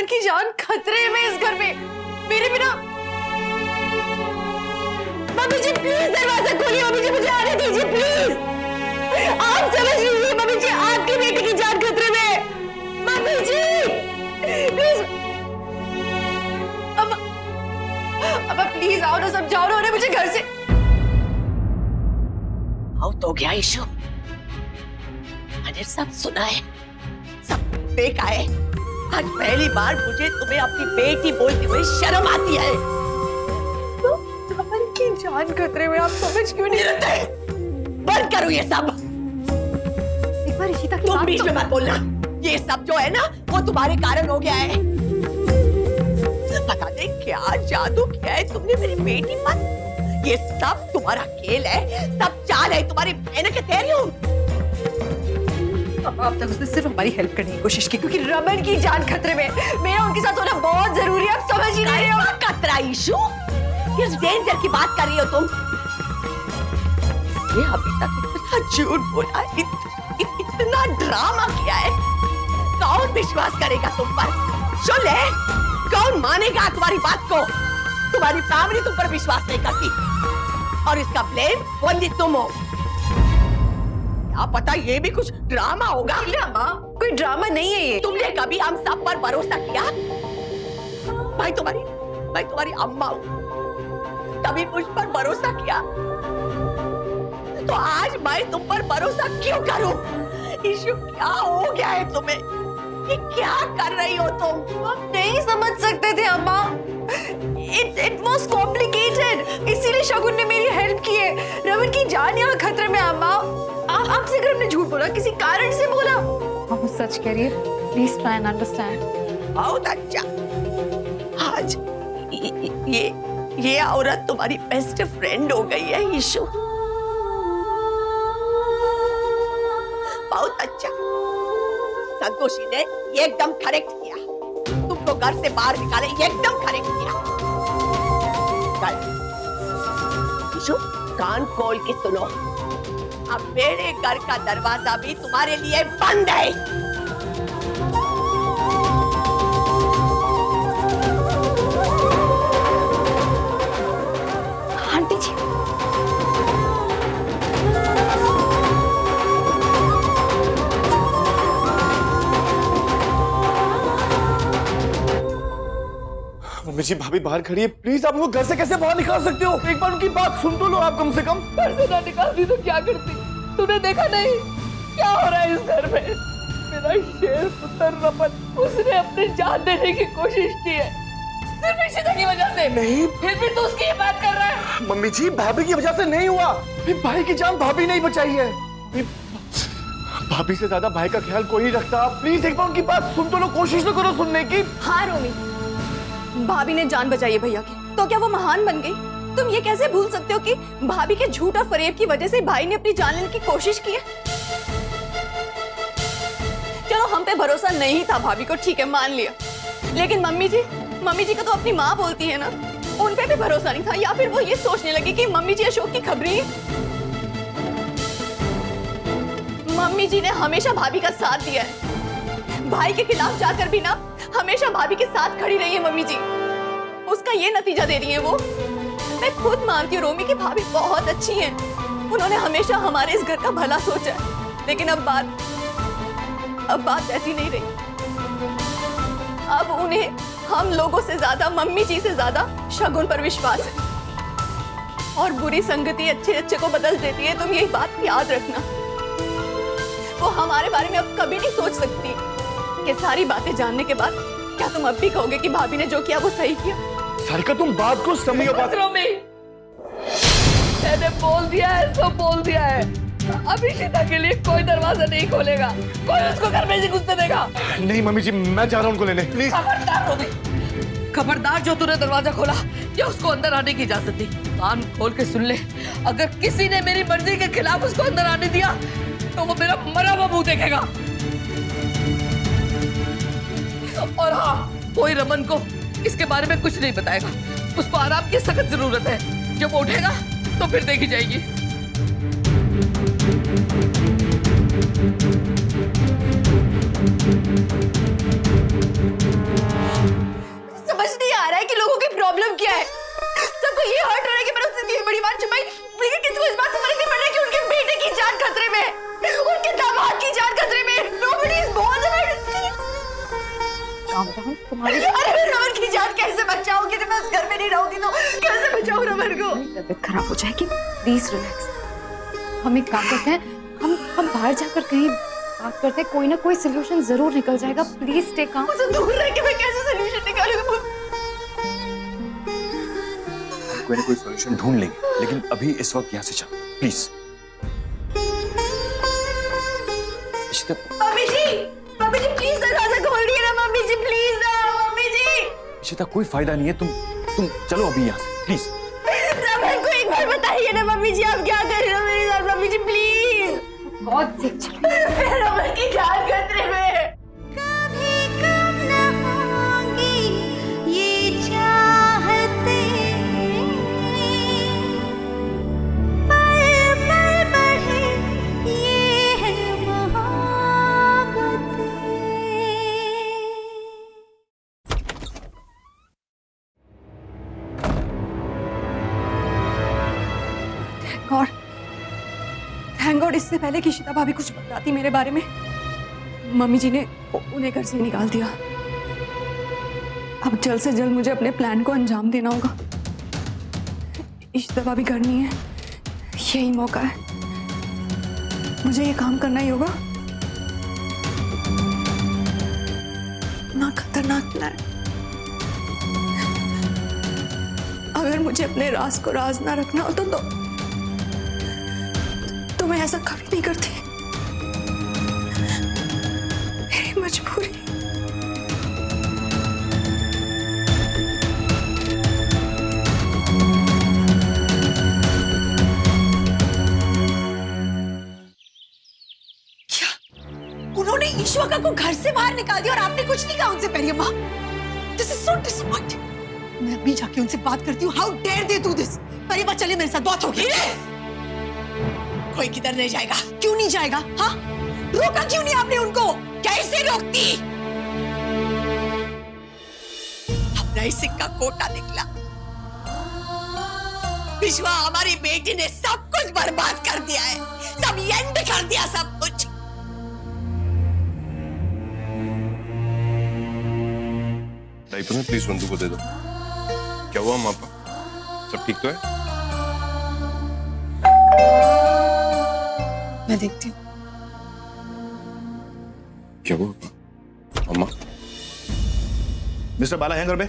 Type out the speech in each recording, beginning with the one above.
रमन की जान खतरे में इस घर में, मेरे बिना। मम्मी जी प्लीज दरवाजा खोलिए, मम्मी जी मुझे आने दीजिए प्लीज। आप समझ लीजिए मम्मी जी, आपकी बेटी की जान खतरे में। मम्मी जी प्लीज, अब प्लीज आओ ना, समझाओ ना उन्हें मुझे घर से। आओ तो क्या इशू, मैंने सब सुना है, सब देखा है। आज पहली बार मुझे तुम्हें अपनी बेटी बोलते हुए शर्म आती है। तो रमन की जान खतरे में, आप समझ क्यों नहीं रहे? बंद करो ये सब। एक बार ईशिता की तुम बात बीच में मत बोलना। ये सब जो है ना वो तुम्हारे कारण हो गया है। पता नहीं क्या जादू किया है तुमने मेरी बेटी पर। ये सब तुम्हारा खेल है, सब चाल है तुम्हारी बहन के तेरे। अब तक उसने सिर्फ हमारी हेल्प करने की कोशिश की, क्योंकि रमन की जान खतरे में। मेरा उनके साथ होना बहुत जरूरी है, आप समझ ही नहीं रहे हो। खतरा इशू, किस डेंजर की बात कर रही हो तुम? ये अभी तक इतना झूठ बोला है, इतना ड्रामा किया है, कौन विश्वास करेगा तुम पर? सुन ले, कौन मानेगा तुम्हारी बात को? तुम्हारी फैमिली तुम पर विश्वास नहीं करती और इसका ब्लेम ओनली तुम हो। क्या पता ये भी कुछ ड्रामा होगा। माँ, कोई ड्रामा नहीं है ये। तुमने कभी हम सब पर भरोसा किया? मैं तुम्हारी अम्मा हूँ, कभी मुझ पर भरोसा किया? तो आज मैं तुम पर भरोसा क्यों करूं? इशू क्या हो गया है तुम्हें? ये क्या कर रही हो तुम? हम नहीं समझ सकते थे अम्मा। It was complicated, इसीलिए शगुन ने मेरी हेल्प की है। रमन की जान यहाँ खतरे में। अम्मा, आपसे अगर हमने झूठ बोला, किसी कारण से बोला। हम सच कह रही है, प्लीज ट्राई एंड अंडरस्टैंड। बहुत अच्छा, आज ये औरत तुम्हारी बेस्ट फ्रेंड हो गई है ईशु। बहुत अच्छा, संतोषी ने एकदम करेक्ट किया, तुमको घर से बाहर निकाले, एकदम करेक्ट किया। ईशु, कान खोल के सुनो, अब मेरे घर का दरवाजा भी तुम्हारे लिए बंद है। आंटी जी, मम्मी जी भाभी बाहर खड़ी है, प्लीज आप उनको घर से कैसे बाहर निकाल सकते हो? एक बार उनकी बात सुन तो लो आप कम से कम। घर से ना निकालती तो क्या करती? तूने देखा नहीं क्या हो रहा है इस घर में? मेरा शेर पुत्र रमन, उसने अपनी जान देने की कोशिश की है, सिर्फ इशिता की वजह से। नहीं, फिर भी तू उसकी ये बात कर रहा है। मम्मी जी भाभी की वजह से नहीं हुआ, भाई की जान भाभी नहीं बचाई है। भाभी से ज्यादा भाई का ख्याल कोई नहीं रखता। प्लीज एक बार उनकी बात सुन तो लो, कोशिश तो करो सुनने की। हाँ रोमी, भाभी ने जान बचाई है भैया की, तो क्या वो महान बन गई? तुम ये कैसे भूल सकते हो कि भाभी के झूठ और फरेब की वजह से भाई ने अपनी जान लेने की कोशिश की है? चलो हम पे भरोसा नहीं था भाभी को, ठीक है मान लिया, लेकिन मम्मी जी को तो अपनी माँ बोलती है ना, उन पे भी भरोसा नहीं था। या फिर वो ये सोचने लगी कि मम्मी जी अशोक की खबरी है। मम्मी जी ने हमेशा भाभी का साथ दिया है, भाई के खिलाफ जाकर भी ना हमेशा भाभी के साथ खड़ी रही है मम्मी जी, उसका ये नतीजा दे रही है वो। मैं खुद मानती हूँ रोमी की भाभी बहुत अच्छी हैं, उन्होंने हमेशा हमारे इस घर का भला सोचा है, लेकिन अब बात ऐसी नहीं रही। अब उन्हें हम लोगों से ज्यादा, मम्मी जी से ज्यादा शगुन पर विश्वास है। और बुरी संगति अच्छे को बदल देती है, तुम यही बात याद रखना। वो हमारे बारे में अब कभी नहीं सोच सकती कि सारी बातें जानने के बाद क्या तुम अब भी कहोगे कि भाभी ने जो किया वो सही किया? सारिका तुम बात को समझो। रोमी, मैंने बोल दिया है, सब बोल दिया है। अब इशिता के लिए कोई दरवाजा नहीं खोलेगा, कोई उसको घर में नहीं घुसने देगा। नहीं मम्मी जी, मैं जा रहा हूँ उनको लेने, प्लीज। खबरदार रोमी, खबरदार, जो तूने दरवाजा खोला या उसको अंदर आने की इजाजत दी। कान खोल के सुन ले, अगर किसी ने मेरी मर्जी के खिलाफ उसको अंदर आने दिया तो वो मेरा मरा हुआ मुंह देखेगा। और हाँ, कोई रमन को इसके बारे में कुछ नहीं बताएगा, उसको आराम की सख्त जरूरत है। जब वो उठेगा तो फिर देखी जाएगी। मालूम किया है। सबको ये हर्ट हो रहा है कि मैंने उससे इतनी बड़ी बात छुपाई, लेकिन किसी को इस बात से फर्क नहीं पड़ रहा है कि उनके बेटे की जान खतरे में है, उनके दामाद की जान खतरे में है। Nobody is bothered। Calm down तुम्हारी अरे मैं रमन की जान कैसे बचाऊंगी? जब मैं उस घर में नहीं रहूंगी तो कैसे बचाऊं रमन को? तबीयत खराब हो जाएगी, प्लीज रिलैक्स। हम एक काम करते हैं, हम बाहर जाकर कहीं बात करते हैं, कोई ना कोई सोल्यूशन जरूर निकल जाएगा। Please stay calm. मुझसे दूर रह के मैं कैसे सोल्यूशन निकालूंगी? कोई ना कोई सॉल्यूशन ढूंढ लेंगे, लेकिन अभी इस वक्त यहाँ से चल प्लीज। मम्मी जी प्लीज दरवाजा खोल दिए ना मम्मी जी, प्लीज ना मम्मी जी। इशिता कोई फायदा नहीं है, तुम चलो अभी यहाँ से प्लीज। रमन को एक बार बताइए ना मम्मी जी, आप क्या कर रहे हो मेरे साथ? Mummy ji please. बहुत से चलो। रमन की जान खतरे में है। थैंक गॉड इससे पहले कि शीता भाभी कुछ बताती मेरे बारे में, मम्मी जी ने उन्हें घर से निकाल दिया। अब जल्द से जल्द मुझे अपने प्लान को अंजाम देना होगा। ईशिता भाभी घर नहीं है, यही मौका है, मुझे ये काम करना ही होगा। ना खतरनाक प्लान। अगर मुझे अपने राज को राज ना रखना हो तो मैं ऐसा कभी नहीं करती। मेरी मजबूरी। क्या उन्होंने ईश्वका को घर से बाहर निकाल दिया और आपने कुछ नहीं कहा उनसे? पेरियम्मा, दिस इज सो डिसअपॉइंटिंग। मैं अभी जाके उनसे बात करती हूँ। How dare they do this? पेरियम्मा चलिए मेरे साथ, बहुत हो गया। कोई किधर नहीं जाएगा। क्यों नहीं जाएगा? हाँ, रोका क्यों नहीं आपने उनको? कैसे रोकती? अपना ही सिक्का कोटा निकला। विश्वा, हमारी बेटी ने सब कुछ बर्बाद कर दिया है, सब एंड कर दिया सब कुछ। डायपर में प्लीज बंदूक को दे दो। क्या हुआ माँ बाप? सब ठीक तो है? मैं देखती हूँ। क्या हुआ अम्मा? मिस्टर बाला हैं घर में?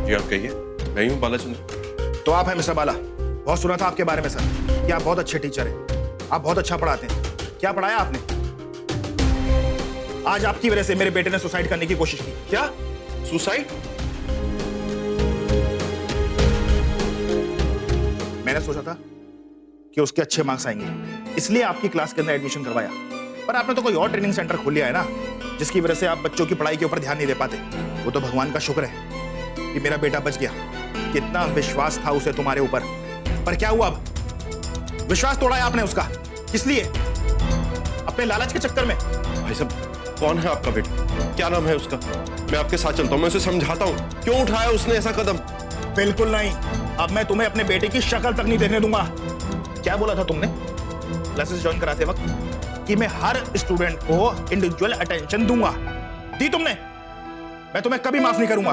जी आप कहिए। मैं हूँ बालाचंद्र। तो आप हैं मिस्टर बाला? बहुत सुना था आपके बारे में सर कि आप बहुत अच्छे टीचर हैं, आप बहुत अच्छा पढ़ाते हैं। क्या पढ़ाया आपने? आज आपकी वजह से मेरे बेटे ने सुसाइड करने की कोशिश की। क्या? सुसाइड? मैंने सोचा था कि उसके अच्छे मार्क्स आएंगे, इसलिए आपकी क्लास के अंदर एडमिशन करवाया। पर आपने तो कोई और ट्रेनिंग सेंटर खोल लिया है ना, जिसकी वजह से आप बच्चों की पढ़ाई के ऊपर ध्यान नहीं दे पाते। वो तो भगवान का शुक्र है कि मेरा बेटा बच गया। कितना विश्वास था उसे तुम्हारे ऊपर, पर क्या हुआ? अब विश्वास तोड़ा है आपने उसका। किस लिए? अपने लालच के चक्कर में। भाई साहब, कौन है आपका बेटा? क्या नाम है उसका? मैं आपके साथ चलता हूँ, मैं उसे समझाता हूँ। क्यों उठाया उसने ऐसा कदम? बिल्कुल नहीं। अब मैं तुम्हें अपने बेटे की शक्ल तक नहीं देखने दूंगा। क्या बोला था तुमने क्लासेस ज्वाइन कराते वक्त? कि मैं हर स्टूडेंट को इंडिविजुअल अटेंशन दूंगा। दी तुमने? मैं तुम्हें कभी माफ नहीं करूंगा।